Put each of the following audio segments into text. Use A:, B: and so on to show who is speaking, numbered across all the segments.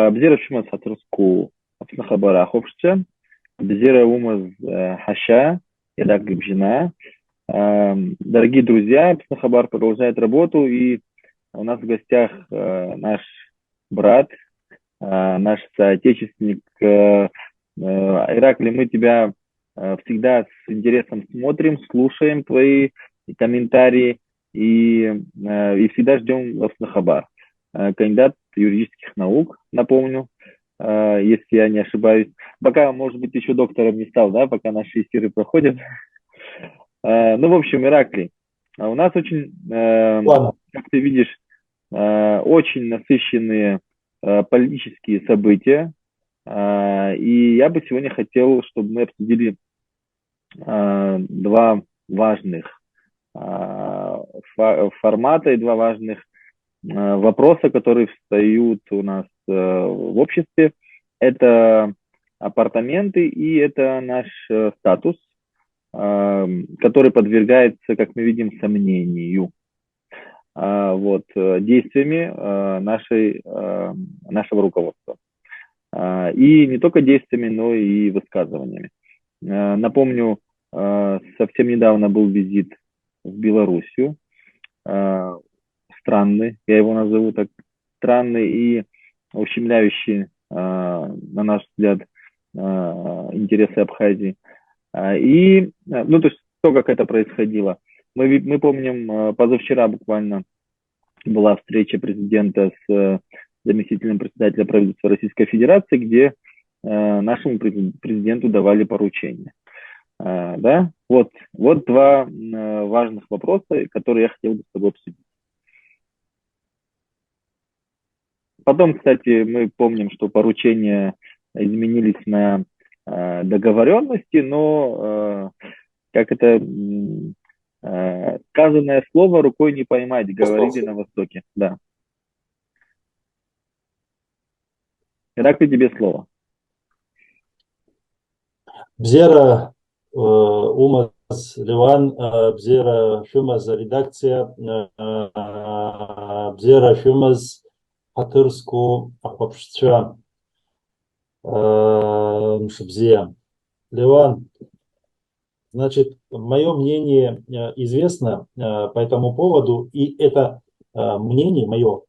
A: Бзира Шумас Хатурску Апснахабара Хопшче, Бзира Умаз Хаша, Ядак Гибжина. Дорогие друзья, Апснахабар продолжает работу, и у нас в гостях наш брат, наш соотечественник Иракли. Мы тебя всегда с интересом смотрим, слушаем твои комментарии и всегда ждем Апснахабар. Кандидат юридических наук, напомню, если я не ошибаюсь. Пока, может быть, еще доктором не стал, да, пока наши эфиры проходят. Ну, в общем, Ираклий, у нас очень, как ты видишь, очень насыщенные политические события. И я бы сегодня хотел, чтобы мы обсудили два важных формата и два важных вопроса, которые встают у нас в обществе. Это апартаменты и это наш статус, который подвергается, как мы видим, сомнению действиями нашего руководства. И не только действиями, но и высказываниями. Напомню, совсем недавно был визит в Белоруссию, странный, я его назову так, странный и ущемляющий, на наш взгляд, интересы Абхазии. И, то есть, то, как это происходило. Мы помним, позавчера буквально была встреча президента с заместителем председателя правительства Российской Федерации, где нашему президенту давали поручения. Да? Вот два важных вопроса, которые я хотел бы с тобой обсудить. Потом, кстати, мы помним, что поручения изменились на договоренности, но как это сказанное слово рукой не поймать, говорили на Востоке. Да. Ираклий, тебе слово.
B: Бзера Умас Ливан, Бзера Шумас редакция, Бзера Шумас Хатырску Ахвапшча Шабзия. Ливан, значит, мое мнение известно по этому поводу, и это мнение мое,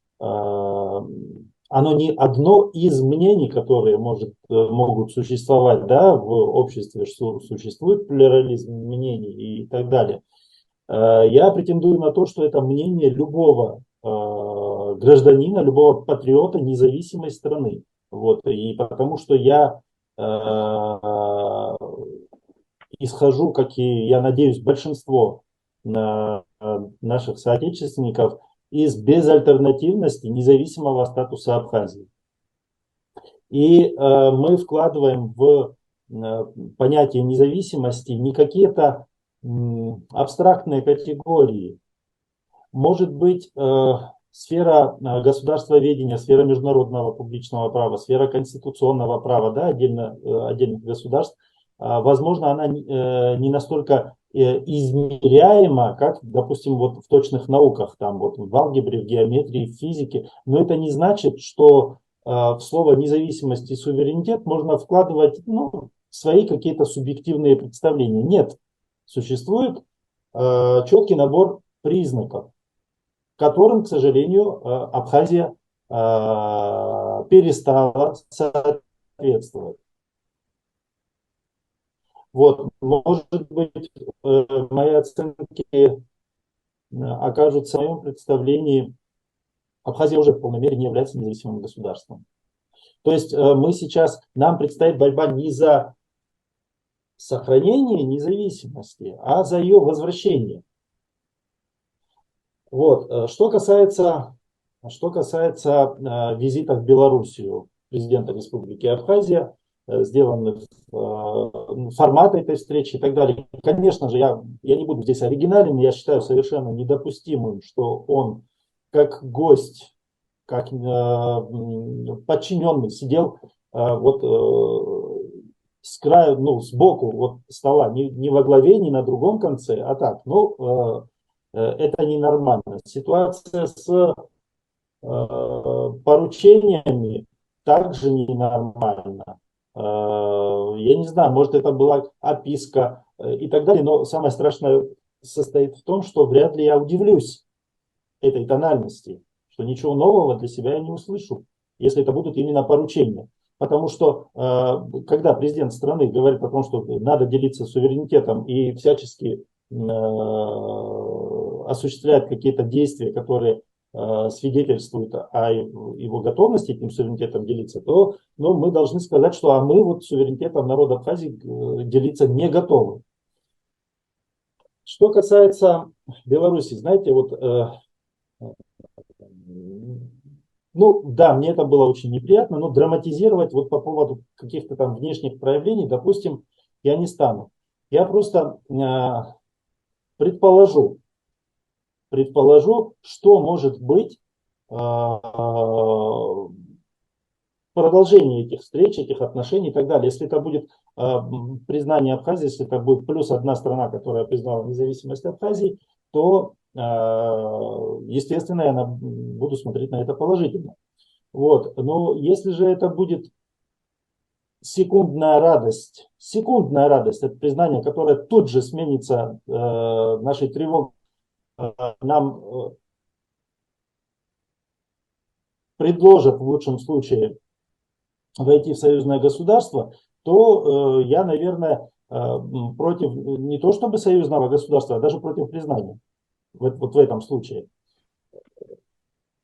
B: оно не одно из мнений, которые могут существовать, да, в обществе, что существует плюрализм мнений и так далее. Я претендую на то, что это мнение любого гражданина, любого патриота независимой страны. Вот, и потому что я исхожу, как и, я надеюсь, большинство наших соотечественников, из безальтернативности независимого статуса Абхазии. И мы вкладываем в понятие независимости не какие-то абстрактные категории. Может быть, сфера государствоведения, сфера международного публичного права, сфера конституционного права, да, отдельных государств, возможно, она не настолько измеряема, как, допустим, вот в точных науках, там вот в алгебре, в геометрии, в физике. Но это не значит, что в слово независимость и суверенитет можно вкладывать свои какие-то субъективные представления. Нет, существует четкий набор признаков, которым, к сожалению, Абхазия перестала соответствовать. Вот, может быть, мои оценки окажутся в моем представлении. Абхазия уже в полной мере не является независимым государством. То есть нам предстоит борьба не за сохранение независимости, а за ее возвращение. Вот. Что касается визита в Белоруссию президента Республики Абхазия, сделанных формата этой встречи и так далее. Конечно же, я не буду здесь оригинален, я считаю совершенно недопустимым, что он как гость, как подчиненный сидел с краю, сбоку стола, не во главе, не на другом конце, а так. Это ненормально. Ситуация с поручениями также ненормально. Я не знаю, может это была описка и так далее, но самое страшное состоит в том, что вряд ли я удивлюсь этой тональности, что ничего нового для себя я не услышу, если это будут именно поручения. Потому что когда президент страны говорит о том, что надо делиться суверенитетом и всячески осуществляет какие-то действия, которые свидетельствуют о его готовности этим суверенитетом делиться, то мы должны сказать, что а мы вот суверенитетом народа Абхазии делиться не готовы. Что касается Беларуси, знаете, вот ну да, мне это было очень неприятно, но драматизировать вот по поводу каких-то там внешних проявлений, допустим, я не стану. Я просто предположу, что может быть продолжение этих встреч, этих отношений и так далее. Если это будет признание Абхазии, если это будет плюс одна страна, которая признала независимость Абхазии, то, естественно, я буду смотреть на это положительно. Вот. Но если же это будет секундная радость от признания, которая тут же сменится нашей тревогой, нам предложат в лучшем случае войти в союзное государство, то я, наверное, против не то чтобы союзного государства, а даже против признания. Вот в этом случае.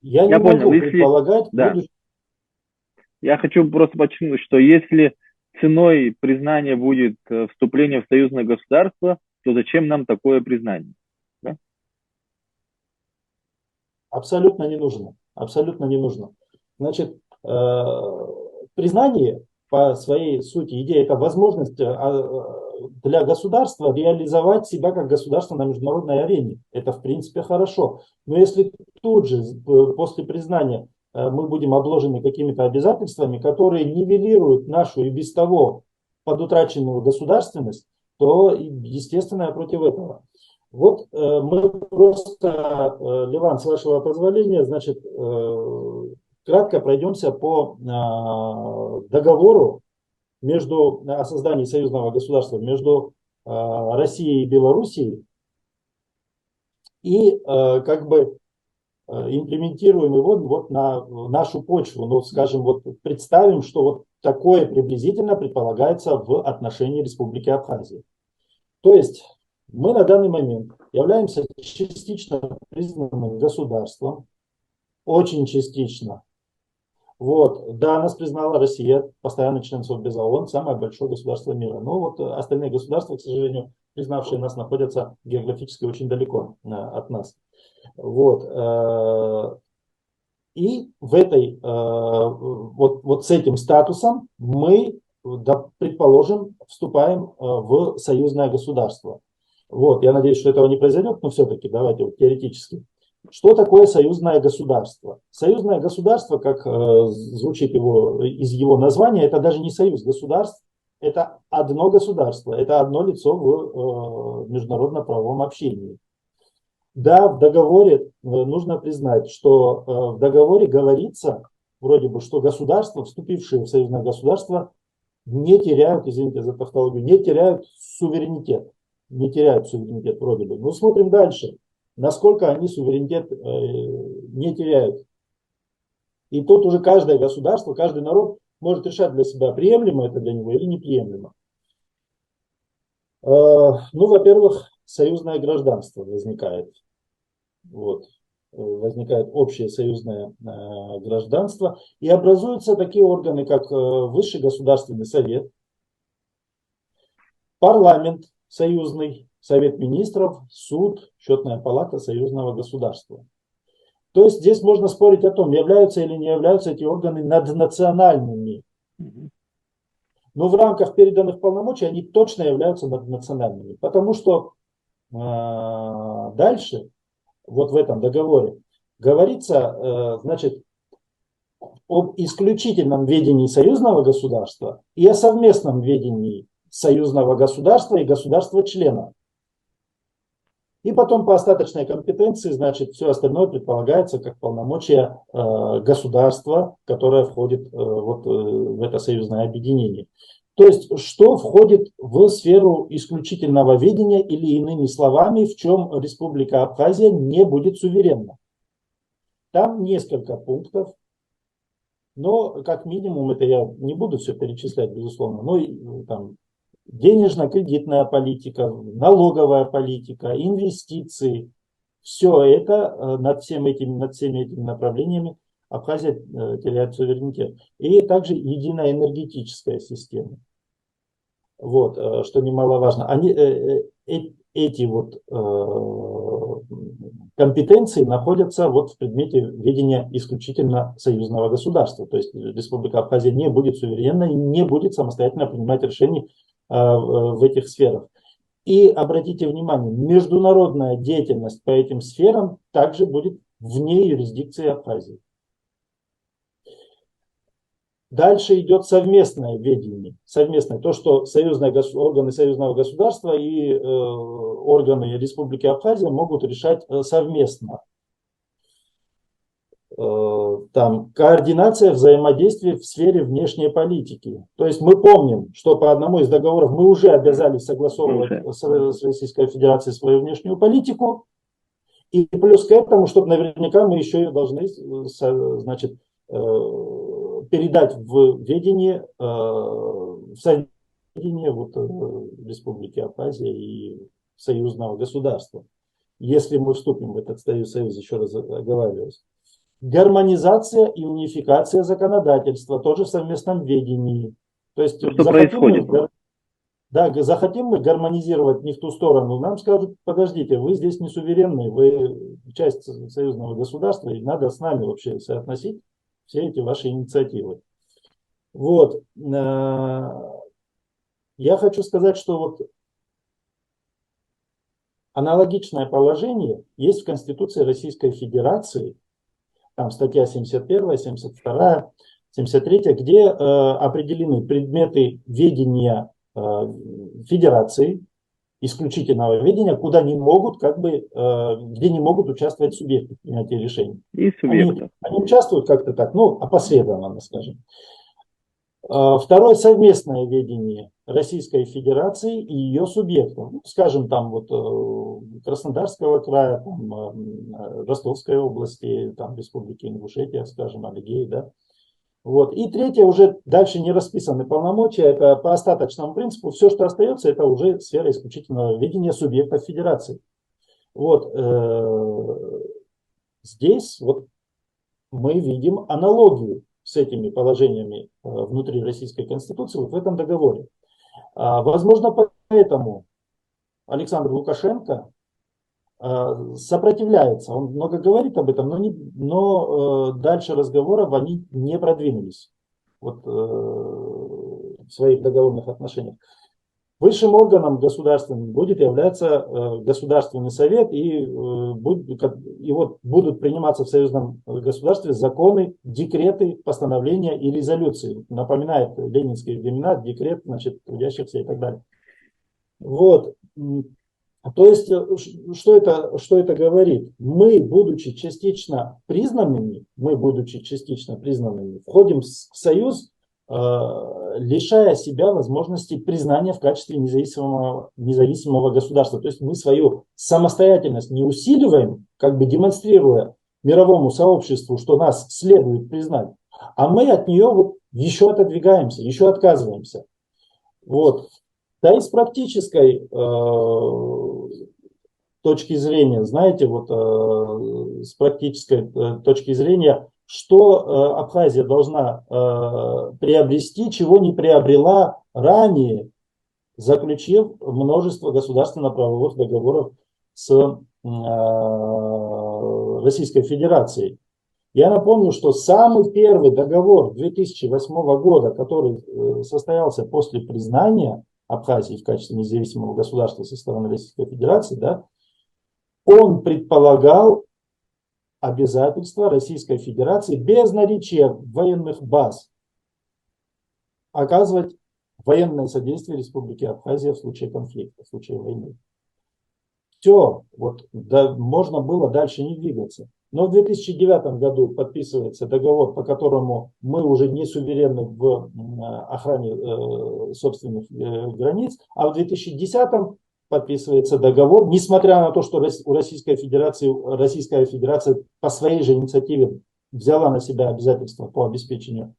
B: Я не
A: понял.
B: могу предполагать
A: будущее. Я хочу просто подчеркнуть, что если ценой признания будет вступление в союзное государство, то зачем нам такое признание? Да?
B: Абсолютно не нужно. Абсолютно не нужно. Значит, признание по своей сути, идея, это возможность для государства реализовать себя как государство на международной арене. Это в принципе хорошо. Но если тут же после признания мы будем обложены какими-то обязательствами, которые нивелируют нашу и без того подутраченную государственность, то, естественно, я против этого. Вот мы просто, Ливан, с вашего позволения, значит, кратко пройдемся по договору о создании союзного государства между Россией и Белоруссией и как бы имплементируем его вот на нашу почву. Ну, скажем, вот представим, что вот такое приблизительно предполагается в отношении Республики Абхазия. То есть мы на данный момент являемся частично признанным государством, очень частично. Вот. Да, нас признала Россия, постоянный член Совбеза ООН, самое большое государство мира. Но вот остальные государства, к сожалению, признавшие нас, находятся географически очень далеко от нас. Вот. И в этой, вот с этим статусом мы, предположим, вступаем в союзное государство. Вот. Я надеюсь, что этого не произойдет, но все-таки давайте вот теоретически. Что такое союзное государство? Союзное государство, как звучит из его названия, это даже не союз государств, это одно государство, это одно лицо в международно-правовом общении. Да, в договоре нужно признать, что в договоре говорится, вроде бы, что государства, вступившие в союзное государство, не теряют, извините за тавтологию, не теряют суверенитет. Не теряют суверенитет вроде бы. Но смотрим дальше. Насколько они суверенитет не теряют. И тут уже каждое государство, каждый народ может решать для себя, приемлемо это для него или неприемлемо. Ну, во-первых, союзное гражданство возникает. Вот. Возникает общее союзное гражданство. И образуются такие органы, как Высший государственный совет, парламент союзный, Совет министров, суд, счетная палата союзного государства. То есть здесь можно спорить о том, являются или не являются эти органы наднациональными. Но в рамках переданных полномочий они точно являются наднациональными. Потому что дальше, вот в этом договоре, говорится, значит, об исключительном ведении союзного государства и о совместном ведении союзного государства и государства-члена. И потом по остаточной компетенции, значит, все остальное предполагается как полномочия государства, которое входит в это союзное объединение. То есть, что входит в сферу исключительного ведения или иными словами, в чем Республика Абхазия не будет суверенна. Там несколько пунктов, но как минимум, это я не буду все перечислять, безусловно, но там денежно-кредитная политика, налоговая политика, инвестиции, все это над всеми этими направлениями Абхазия теряет суверенитет. И также единая энергетическая система. Вот, что немаловажно. Эти вот компетенции находятся вот в предмете ведения исключительно союзного государства. То есть Республика Абхазия не будет суверенной, не будет самостоятельно принимать решения в этих сферах. И обратите внимание, международная деятельность по этим сферам также будет вне юрисдикции Абхазии. Дальше идет совместное ведение. Совместное. То, что органы союзного государства и органы Республики Абхазия могут решать совместно. Там координация взаимодействия в сфере внешней политики. То есть мы помним, что по одному из договоров мы уже обязались согласовывать с Российской Федерацией свою внешнюю политику. И плюс к этому, чтобы наверняка мы еще и должны, значит, передать в ведение, в соведение Республики Абхазия и союзного государства. Если мы вступим в этот союз, еще раз оговариваюсь. Гармонизация и унификация законодательства, тоже в совместном ведении. То есть
A: что происходит?
B: Захотим мы гармонизировать не в ту сторону, нам скажут, подождите, вы здесь не суверенные, вы часть союзного государства, и надо с нами вообще соотносить все эти ваши инициативы. Вот. Я хочу сказать, что вот аналогичное положение есть в Конституции Российской Федерации, там статья 71, 72, 73, где определены предметы ведения Федерации, исключительного ведения, куда не могут, где не могут участвовать субъекты в принятии решений.
A: И субъекты.
B: Они участвуют как-то так, опосредованно, скажем. Второе, совместное ведение Российской Федерации и ее субъектов. Скажем, там Краснодарского края, Ростовской области, там Республики Ингушетия, скажем, Адыгеи, да. Вот. И третье, уже дальше не расписаны полномочия, это по остаточному принципу. Все, что остается, это уже сфера исключительного ведения субъектов Федерации. Вот. Здесь вот мы видим аналогию с этими положениями внутри Российской Конституции вот в этом договоре. Возможно, поэтому Александр Лукашенко сопротивляется. Он много говорит об этом, но дальше разговоров они не продвинулись в своих договорных отношениях. Высшим органом государственным будет являться Государственный совет, и будут приниматься в союзном государстве законы, декреты, постановления и резолюции. Напоминает ленинские времена, декрет, значит, трудящихся и так далее. Вот. То есть, что это говорит? Мы, будучи частично признанными, входим в союз, лишая себя возможности признания в качестве независимого государства. То есть мы свою самостоятельность не усиливаем, как бы демонстрируя мировому сообществу, что нас следует признать, а мы от нее еще отодвигаемся, еще отказываемся. Вот. Да и с практической точки зрения, знаете, с практической точки зрения, что Абхазия должна приобрести, чего не приобрела ранее, заключив множество государственно-правовых договоров с Российской Федерацией. Я напомню, что самый первый договор 2008 года, который состоялся после признания Абхазии в качестве независимого государства со стороны Российской Федерации, да, он предполагал обязательства Российской Федерации без наличия военных баз оказывать военное содействие Республике Абхазия в случае конфликта, в случае войны. все, вот, да, можно было дальше не двигаться. Но в 2009 году подписывается договор, по которому мы уже не суверенны в охране собственных границ, а в 2010 подписывается договор, несмотря на то, что у Российская Федерация по своей же инициативе взяла на себя обязательства по обеспечению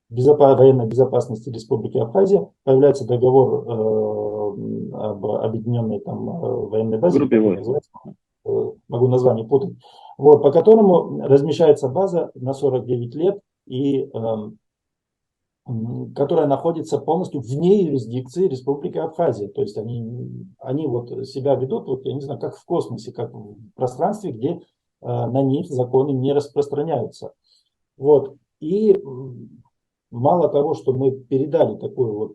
B: военной безопасности Республики Абхазия, появляется договор об объединенной там военной базе,
A: Группе
B: как он
A: войск.
B: называется, могу название путать, вот, по которому размещается база на 49 лет, и которая находится полностью вне юрисдикции Республики Абхазия. То есть они вот себя ведут, вот, я не знаю, как в космосе, как в пространстве, где на них законы не распространяются. Вот. И мало того, что мы передали такое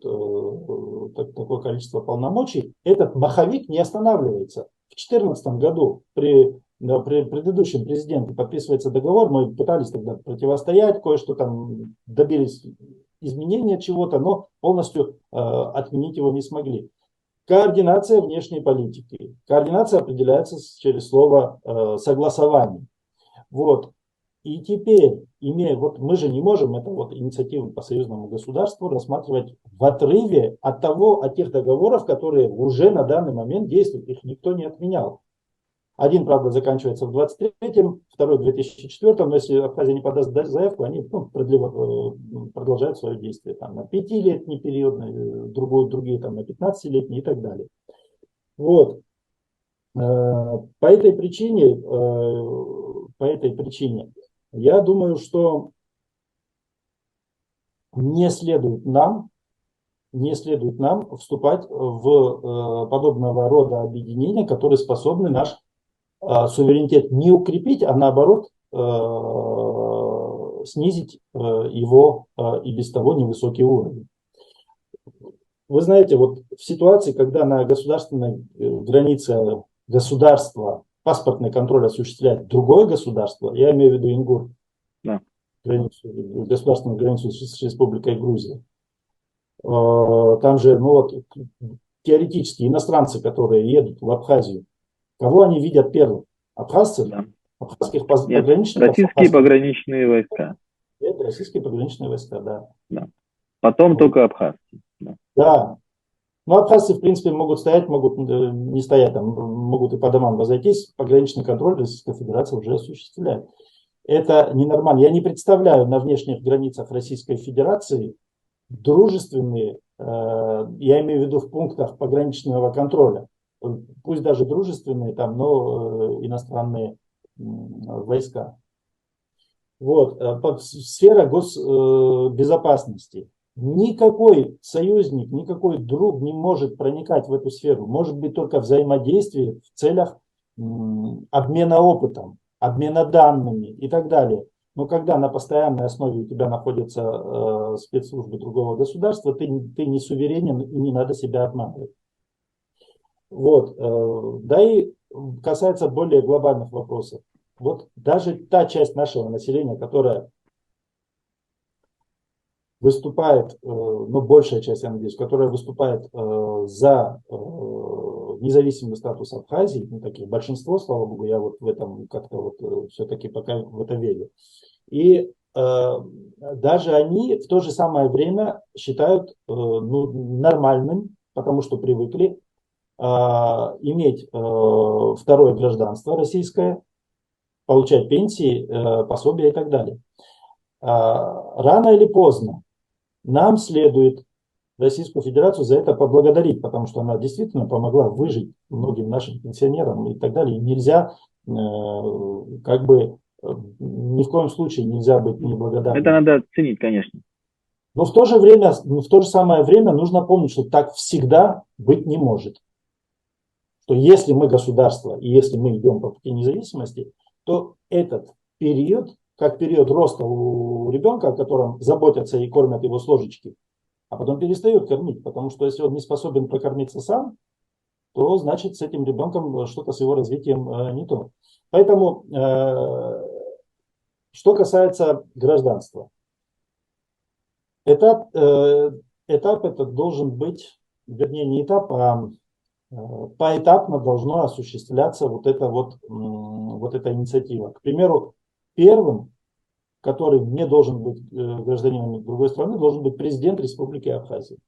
B: количество полномочий, этот маховик не останавливается. В 2014 году при предыдущем президенте подписывается договор, мы пытались тогда противостоять, кое-что там добились изменения чего-то, но полностью отменить его не смогли. Координация внешней политики. Координация определяется через слово согласование. Вот. И теперь, вот мы же не можем это вот инициативу по союзному государству рассматривать в отрыве от тех договоров, которые уже на данный момент действуют. Их никто не отменял. Один, правда, заканчивается в 23-м, второй в 2004-м, но если Абхазия не подаст заявку, они продолжают свое действие там, на 5-летний период, другие там, на 15-летний и так далее. Вот. По этой причине я думаю, что не следует нам вступать в подобного рода объединения, которые способны наш суверенитет не укрепить, а наоборот снизить его и без того невысокий уровень. Вы знаете, вот в ситуации, когда на государственной границе государства паспортный контроль осуществляет другое государство, я имею в виду Ингур,
A: Да.
B: государственную границу с Республикой Грузия, там же, теоретически иностранцы, которые едут в Абхазию, кого они видят первым? Абхазцев?
A: Да.
B: Абхазских
A: Нет,
B: пограничников?
A: российские пограничные войска.
B: Это российские пограничные войска, да.
A: Да. Потом
B: Вот.
A: только абхазские. Да.
B: Да. Ну, абхазцы, в принципе, могут стоять, могут не стоять, там, могут и по домам разойтись. Пограничный контроль Российская Федерация уже осуществляет. Это ненормально. Я не представляю на внешних границах Российской Федерации дружественные, я имею в виду в пунктах пограничного контроля, пусть даже дружественные, там, но иностранные войска. Вот, сфера госбезопасности. Никакой союзник, никакой друг не может проникать в эту сферу. Может быть только взаимодействие в целях обмена опытом, обмена данными и так далее. Но когда на постоянной основе у тебя находятся спецслужбы другого государства, ты не суверенен и не надо себя обманывать. Вот. Да и касается более глобальных вопросов. Вот даже та часть нашего населения, которая выступает, большая часть, я надеюсь, которая выступает за независимый статус Абхазии, таких большинство, слава богу, я вот в этом как-то все-таки пока в это верю. И даже они в то же самое время считают нормальным, потому что привыкли иметь второе гражданство российское, получать пенсии, пособия и так далее. Рано или поздно нам следует Российскую Федерацию за это поблагодарить, потому что она действительно помогла выжить многим нашим пенсионерам и так далее. И нельзя, ни в коем случае нельзя быть неблагодарным.
A: Это надо ценить, конечно.
B: Но в то же самое время нужно помнить, что так всегда быть не может. Что если мы государство и если мы идем по пути независимости, то этот период, как период роста у ребенка, о котором заботятся и кормят его с ложечки, а потом перестают кормить, потому что если он не способен прокормиться сам, то значит с этим ребенком что-то с его развитием не то. Поэтому, что касается гражданства, этап этот должен быть, вернее не этап, а поэтапно должно осуществляться вот эта инициатива. К примеру, первым, который не должен быть гражданином другой страны, должен быть президент Республики Абхазия.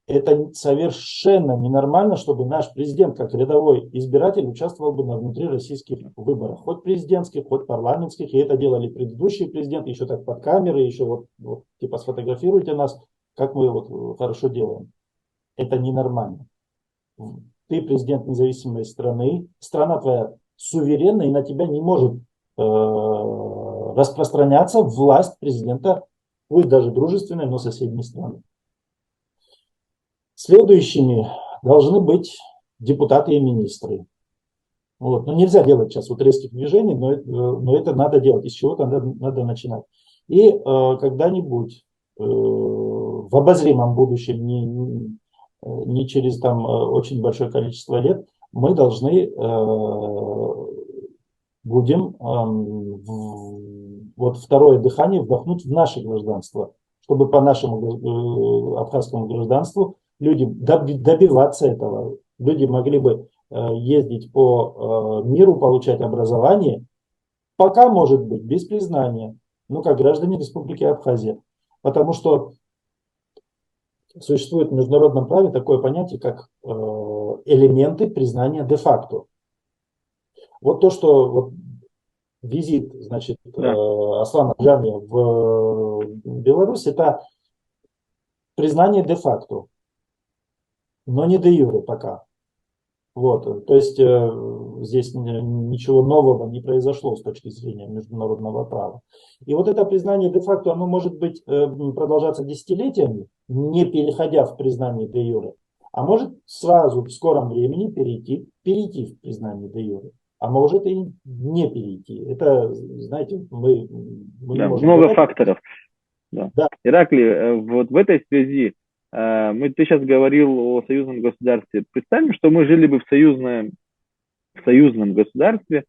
B: Это совершенно ненормально, чтобы наш президент, как рядовой избиратель, участвовал бы на внутрироссийских выборах. Хоть президентских, хоть парламентских. И это делали предыдущие президенты, еще так под камерой, еще вот типа сфотографируйте нас, как мы вот хорошо делаем. Это ненормально. Ты президент независимой страны, страна твоя суверенна, и на тебя не может распространяться власть президента, пусть даже дружественной, но соседней страны. Следующими должны быть депутаты и министры. Вот. Но нельзя делать сейчас вот резких движений, но это надо делать, из чего-то надо начинать. И когда-нибудь в обозримом будущем, не через там очень большое количество лет, мы должны будем вот второе дыхание вдохнуть в наше гражданство, чтобы по нашему абхазскому гражданству люди добиваться этого. Люди могли бы ездить по миру, получать образование, пока, может быть, без признания, ну, как граждане Республики Абхазия. Потому что существует в международном праве такое понятие, как элементы признания де-факто. Вот то, что вот визит, значит, Аслана Джамия в Беларусь, это признание де-факто, но не де-юре пока. Вот, то есть здесь ничего нового не произошло с точки зрения международного права. И вот это признание де-факто, оно может быть продолжаться десятилетиями, не переходя в признание де-юре, а может сразу в скором времени перейти в признание де-юре. А может и не перейти. Это, знаете, мы не можем
A: много
B: говорить.
A: факторов. Да. Ираклий, вот в этой связи ты сейчас говорил о союзном государстве. Представим, что мы жили бы в союзном государстве.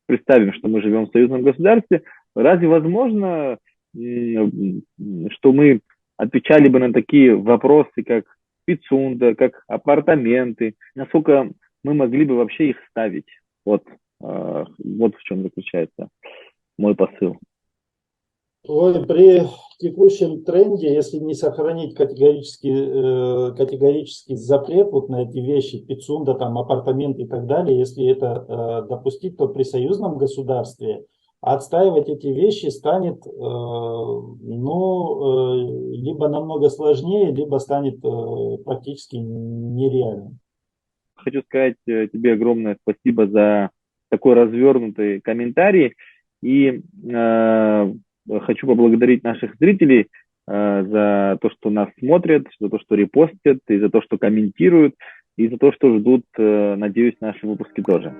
A: Представим, что мы живем в союзном государстве. Разве возможно, что мы отвечали бы на такие вопросы, как пицунда, как апартаменты? Насколько мы могли бы вообще их ставить? Вот в чем заключается мой посыл.
B: Ой, при текущем тренде, если не сохранить категорический запрет вот на эти вещи, пицунда, там, апартаменты и так далее, если это допустить, то при союзном государстве отстаивать эти вещи станет либо намного сложнее, либо станет практически нереальным.
A: Хочу сказать тебе огромное спасибо за такой развернутый комментарий. И хочу поблагодарить наших зрителей за то, что нас смотрят, за то, что репостят, и за то, что комментируют, и за то, что ждут, надеюсь, наши выпуски тоже.